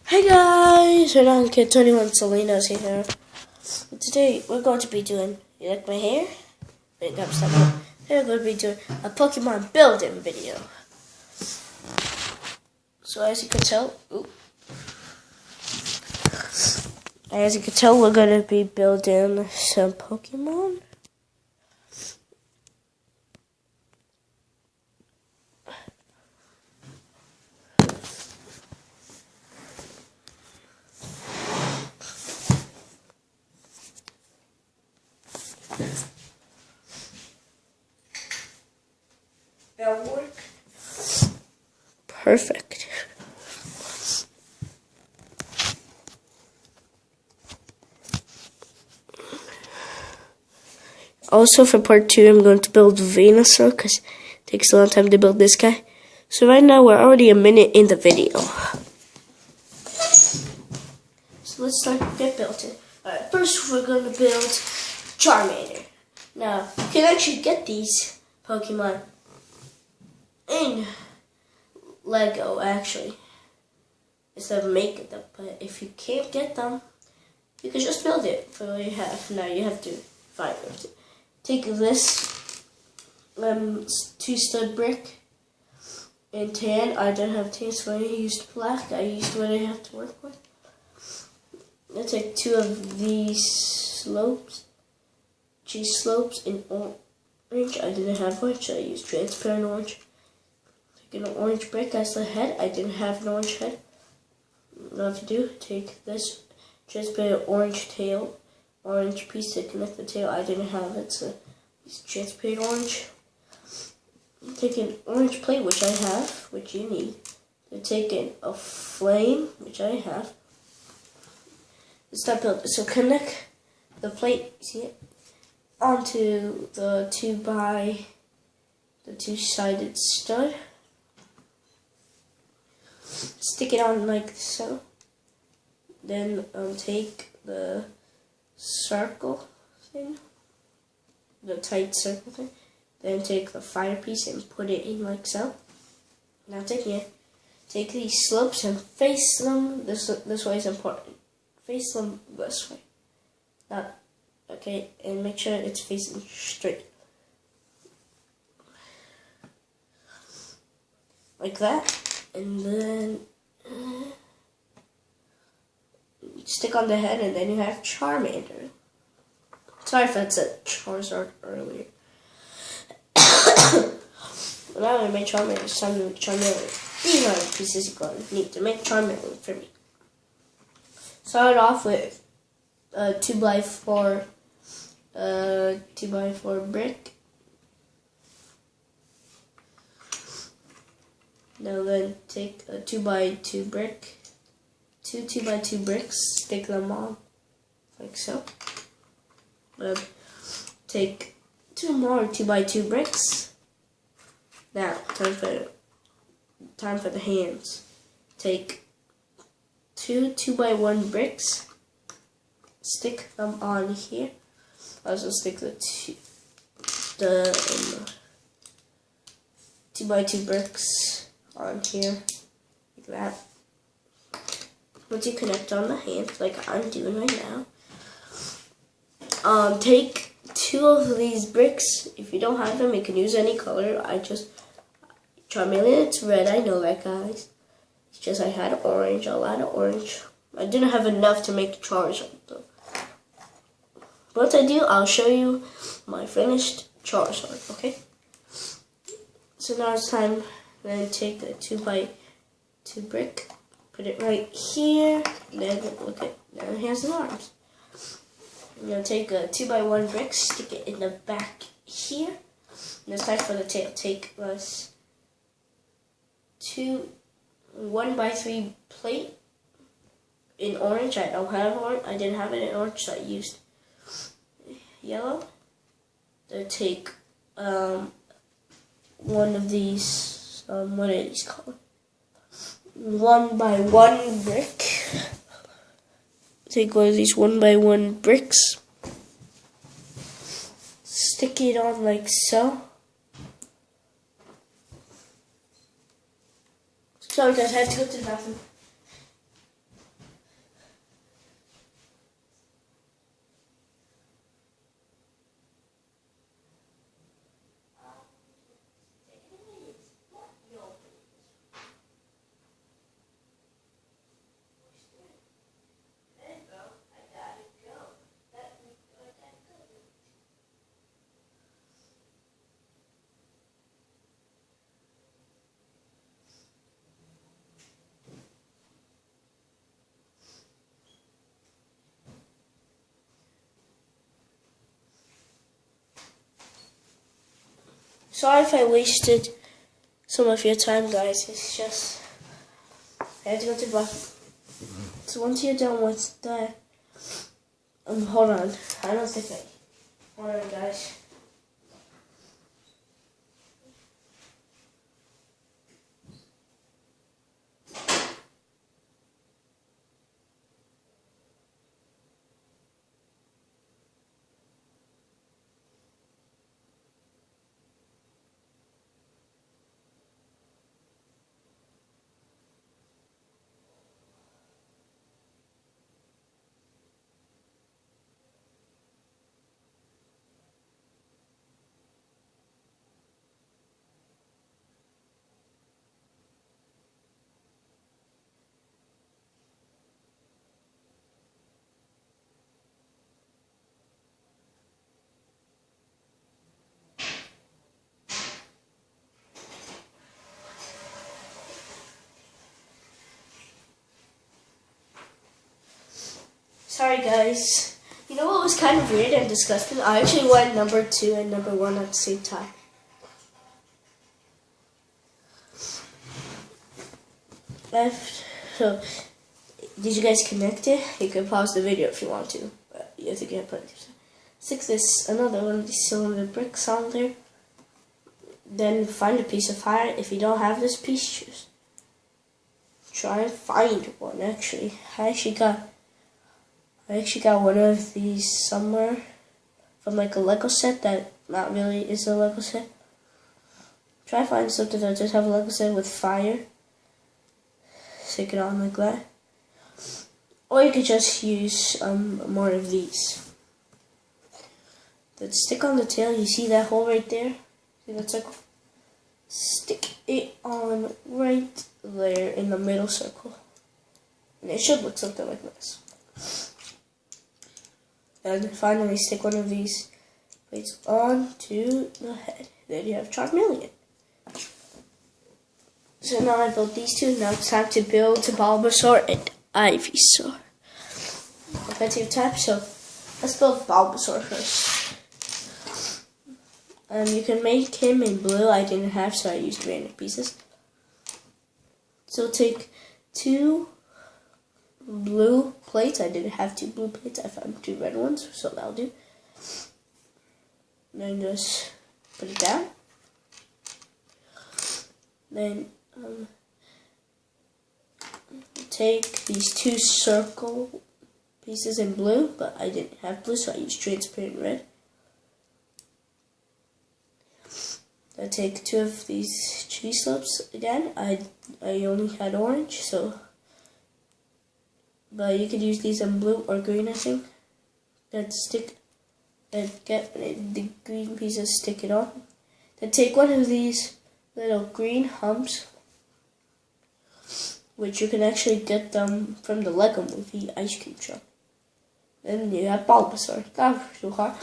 Hey guys, Renown Kid 21 Selena's here. Today we're going to be doing, you like my hair? Wait, no, stop it. Today we're going to be doing a Pokemon building video. So as you can tell, we're going to be building some Pokemon. That'll work. Perfect. Also for part 2, I'm going to build Ivysaur because it takes a long time to build this guy. So right now we're already a minute in the video. So let's start get building. Alright, first we're going to build Charmander. Now, you can actually get these Pokemon in Lego, actually, instead of making them. But if you can't get them, you can just build it for what you have. Now you have to find them. Take this 2-stud brick in tan. I don't have tan, so I used black. I used what I have to work with. I'll take 2 of these slopes, cheese slopes in orange. I didn't have orange, so I used transparent orange. Take an orange brick as the head. I didn't have an orange head. What to do? Take this transparent orange tail, orange piece to connect the tail. I didn't have it, so use transparent orange. Take an orange plate, which I have, which you need. Then take a flame, which I have. Let's start building. So connect the plate, see it, onto the 2-sided stud. Stick it on like so. Then take the circle thing, the tight circle thing. Then take the fire piece and put it in like so. Now take these slopes and face them. This way is important. Face them this way. Not okay, and make sure it's facing straight. Like that. And then stick on the head, and then you have Charmander. Sorry if I said Charizard earlier. But now I made Charmander, it's time to make Charmeleon. These are the pieces you're going to need to make Charmeleon for me. Start off with 2x4 brick. Now then take a 2x2 brick, 2x2 bricks, stick them on like so. Take 2 more 2x2 bricks. Now time for the hands. Take 2 2x1 bricks, stick them on here. Also stick the 2x2 bricks on here, like that. Once you connect on the hands, like I'm doing right now, take 2 of these bricks. If you don't have them, you can use any color. Charmeleon, it's red, I know that, guys. It's just I had orange, a lot of orange. I didn't have enough to make Charizard, though. Once I do, I'll show you my finished Charizard, okay? So now it's time. Then take the 2x2 brick, put it right here. Then look at now it has the arms. I'm gonna take a 2x1 brick, stick it in the back here. And it's time for the tail. Take this 1x3 plate in orange. I don't have orange. I didn't have it in orange, so I used yellow. Then take one of these. What are these called? 1x1 brick. Take one of these 1x1 bricks. Stick it on like so. Sorry guys, I had to go to the bathroom. Sorry if I wasted some of your time, guys. It's just I have to go to the bathroom. So once you're done with that, hold on. I don't think hold on, guys. Sorry, guys. You know what was kind of weird and disgusting? I actually went number 2 and number 1 at the same time. So, did you guys connect it? You can pause the video if you want to, but you have to get plenty of time. Stick this another one of these cylinder bricks on there. Then find a piece of fire. If you don't have this piece, just try and find one. Actually, I actually got one of these somewhere from like a Lego set that not really is a Lego set. Try to find something that just have a Lego set with fire. Stick it on like that. Or you could just use more of these. Then stick on the tail. You see that hole right there? See that circle? Stick it on right there in the middle circle. And it should look something like this. And finally stick one of these plates onto the head. Then you have Charmeleon. So now I built these two. Now it's time to build Bulbasaur and Ivysaur. Plenty of time, so let's build Bulbasaur first. You can make him in blue. I didn't have, so I used random pieces. So take 2 blue plates. I didn't have 2 blue plates. I found 2 red ones, so that'll do. Then just put it down. Then take these 2 circle pieces in blue, but I didn't have blue, so I used transparent red. I take 2 of these cheese slopes again. I only had orange, so but you could use these in blue or green, I think. Then stick and get the green pieces, stick it on. Then take one of these little green humps, which you can actually get them from the Lego Movie ice cream truck. Then you have Bulbasaur. That was too hard.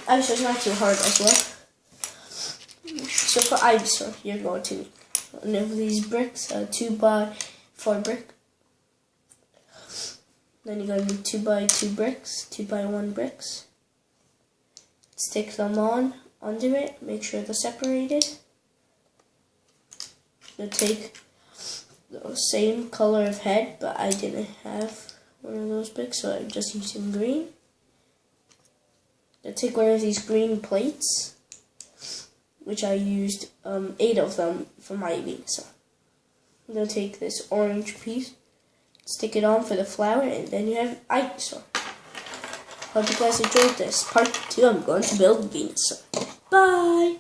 Ivysaur's not too hard as well. So for Ivysaur, you're going to need one of these bricks, 2x4 brick. Then you're going to need 2x2 bricks, 2x1 bricks. Stick them on under it. Make sure they're separated. Then take the same color of head, but I didn't have one of those bricks, so I'm just using green. Then take one of these green plates, which I used 8 of them for my Ivysaur. Then take this orange piece, stick it on for the flower, and then you have Ivysaur. Hope you guys enjoyed this. Part 2, I'm going to build Ivysaur. Bye!